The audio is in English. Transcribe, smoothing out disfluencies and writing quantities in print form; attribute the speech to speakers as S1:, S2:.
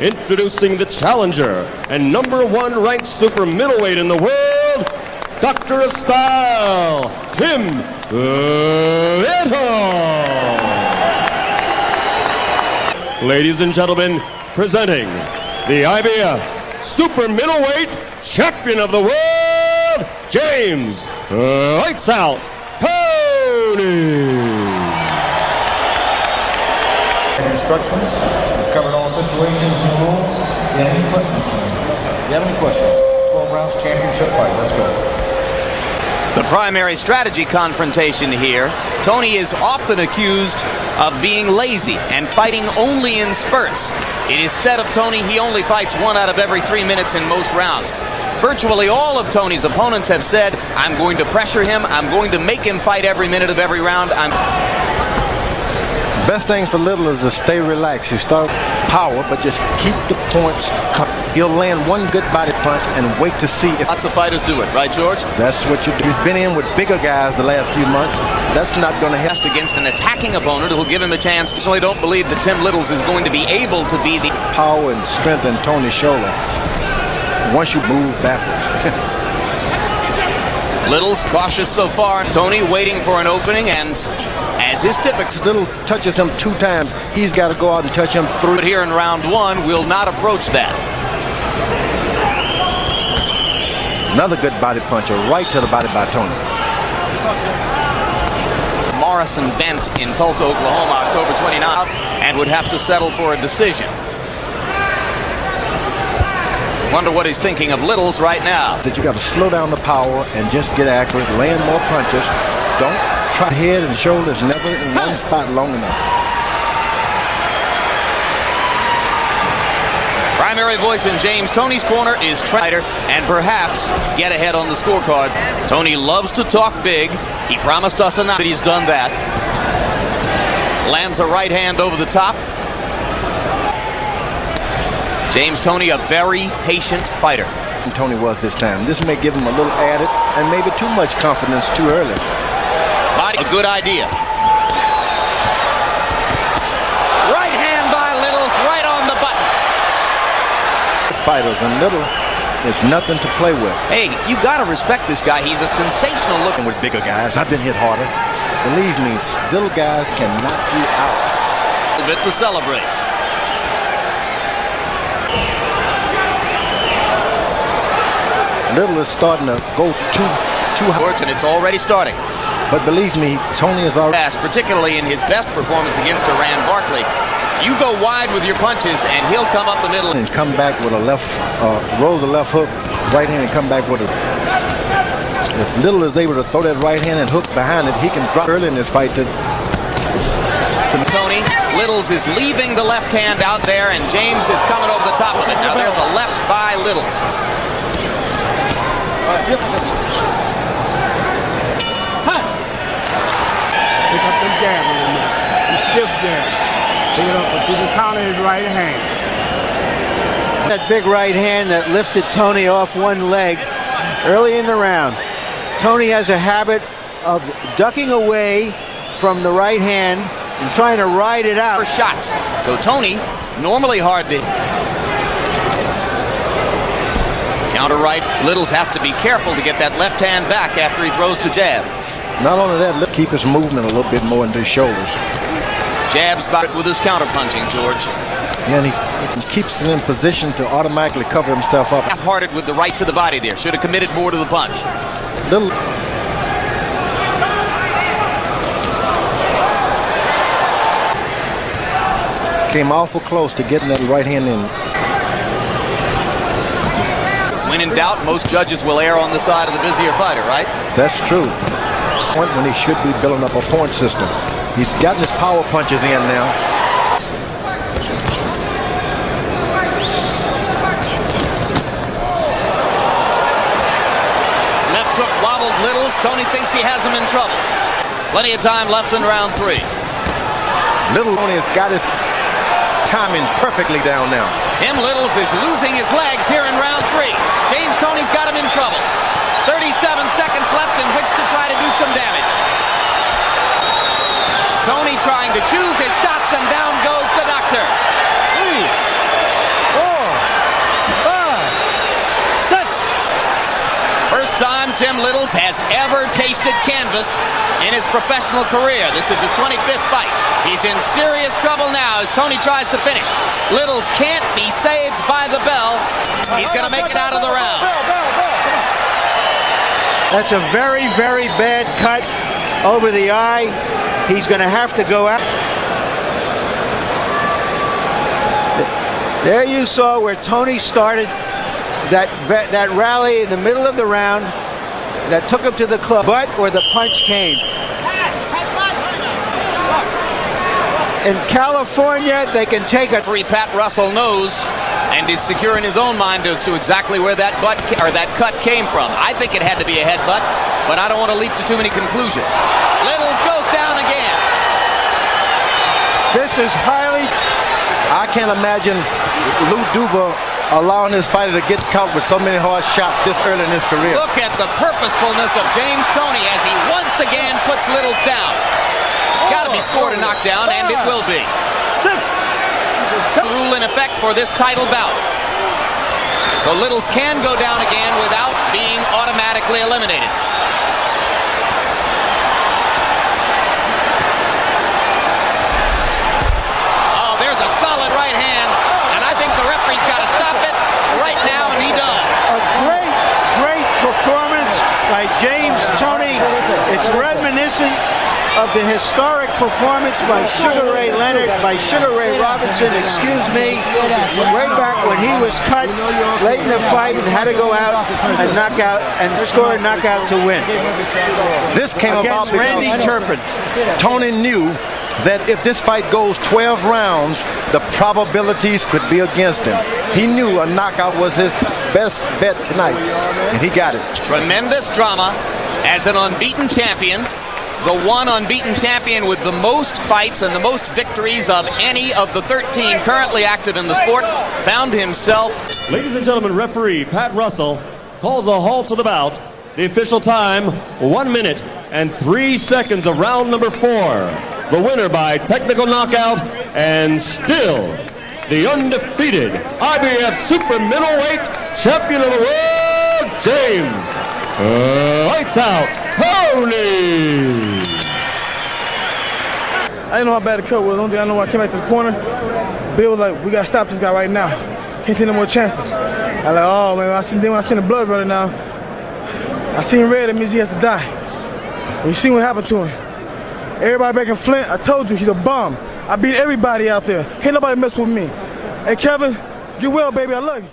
S1: introducing the challenger and #1 ranked super middleweight in the world, Doctor of Style, Tim Little. Ladies and gentlemen, presenting the IBF super middleweight champion of the world, James Lights Out Toney.
S2: Instructions. We've covered all situations and rules. Do you have any questions for me? Do you have any questions? 12 rounds championship fight. Let's go.
S3: The primary strategy confrontation here. Toney is often accused of being lazy and fighting only in spurts. It is said of Toney he only fights 1 out of every 3 minutes in most rounds. Virtually all of Toney's opponents have said, I'm going to pressure him, I'm going to make him fight every minute of every round.
S4: Best thing for Little is to stay relaxed. You start power, but just keep the points coming. He'll land one good body punch and wait to see if...
S3: Lots of fighters do it, right, George?
S4: That's what you do. He's been in with bigger guys the last few months. That's not going to help.
S3: Against an attacking opponent who will give him a chance. I certainly don't believe that Tim Littles is going to be able to be the...
S4: Power and strength in Toney's shoulder once you move backwards.
S3: Littles cautious so far. Toney waiting for an opening, and as his typical...
S4: Little touches him 2 times. He's got to go out and touch him 3.
S3: But here in round 1 will not approach that.
S4: Another good body puncher right to the body by Toney.
S3: Morrison bent in Tulsa, Oklahoma, October 29th, and would have to settle for a decision. Wonder what he's thinking of Littles right now.
S4: That you got to slow down the power and just get accurate, land more punches. Don't try head and shoulders never in one spot long enough.
S3: Primary voice in James Toney's corner is Trader, and perhaps get ahead on the scorecard. Toney loves to talk big. He promised us enough that he's done that. Lands a right hand over the top. James Toney, a very patient fighter.
S4: And Toney was this time. This may give him a little added and maybe too much confidence too early.
S3: Body, a good idea. Right hand by Littles, right on the button.
S4: Fighters, and Little is nothing to play with.
S3: Hey, you got to respect this guy. He's a sensational looking
S4: with bigger guys. I've been hit harder. Believe me, little guys can knock you out.
S3: A bit to celebrate.
S4: Little is starting to go too high.
S3: And it's already starting.
S4: But believe me, Toney is already
S3: fast, particularly in his best performance against Iran Barkley. You go wide with your punches, and he'll come up the middle
S4: and come back with a left, roll the left hook, right hand, and come back with a. If Little is able to throw that right hand and hook behind it, he can drop early in this fight.
S3: Toney, Littles is leaving the left hand out there, and James is coming over the top of it. Now there's a left by Littles.
S5: Pick up the jab a little bit. The stiff jab. Pick it up, but you can counter his right hand.
S6: That big right hand that lifted Toney off one leg early in the round. Toney has a habit of ducking away from the right hand and trying to ride it out.
S3: Shots. So Toney, normally hard to counter right. Littles has to be careful to get that left hand back after he throws the jab.
S4: Not only that, keep his movement a little bit more into his shoulders.
S3: Jabs back with his counter punching, George.
S4: Yeah, and he keeps it in position to automatically cover himself up.
S3: Half-hearted with the right to the body there. Should have committed more to the punch.
S4: Little. Came awful close to getting that right hand in.
S3: When in doubt, most judges will err on the side of the busier fighter, right?
S4: That's true. When he should be building up a point system. He's gotten his power punches in now.
S3: Left hook wobbled Littles. Toney thinks he has him in trouble. Plenty of time left in round 3.
S4: Little Toney has got his timing perfectly down now.
S3: Tim Littles is losing his legs here in round 3. James Toney's got him in trouble. 37 seconds left in which to try to do some damage. Toney trying to choose his shots, and down goes the doctor. Tim Littles has ever tasted canvas in his professional career. This is his 25th fight. He's in serious trouble now as Toney tries to finish. Littles can't be saved by the bell. He's going to make it out of the round.
S6: That's a very, very bad cut over the eye. He's going to have to go out. There you saw where Toney started that rally in the middle of the round that took him to the club, but where the punch came. In California, they can take a
S3: Pat Russell knows and is secure in his own mind as to exactly where that cut came from. I think it had to be a headbutt, but I don't want to leap to too many conclusions. Littles goes down again.
S6: This is highly.
S4: I can't imagine Lou Duva allowing his fighter to get caught with so many hard shots this early in his career.
S3: Look at the purposefulness of James Toney as he once again puts Littles down. It's got to be scored a knockdown, and it will be. The rule in effect for this title bout. So Littles can go down again without being automatically eliminated. Oh, there's a solid right hand, and I think the referee's got to stop it right now, and he does.
S6: A great performance by James Toney. It's reminiscent of the historic performance by Sugar Ray Leonard, by Sugar Ray Robinson, excuse me, way back when he was cut late in the fight and had to go out and knock out and score a knockout to win.
S4: This came about
S6: against Randy Turpin.
S4: Toney knew that if this fight goes 12 rounds, the probabilities could be against him. He knew a knockout was his best bet tonight, and he got it.
S3: Tremendous drama as an unbeaten champion. The one unbeaten champion with the most fights and the most victories of any of the 13 currently active in the sport found himself.
S1: Ladies and gentlemen, referee Pat Russell calls a halt to the bout. The official time, 1 minute and 3 seconds of round number 4. The winner by technical knockout and still the undefeated IBF Super Middleweight Champion of the World, James Lights Out Toney.
S5: I didn't know how bad the cut was. Only thing I know, when I came back to the corner, Bill was like, "We gotta stop this guy right now. Can't take no more chances." I like, oh man, when I seen the blood running now, I seen red. That means he has to die. And you see what happened to him. Everybody back in Flint, I told you he's a bum. I beat everybody out there. Can't nobody mess with me. Hey Kevin, get well, baby. I love you.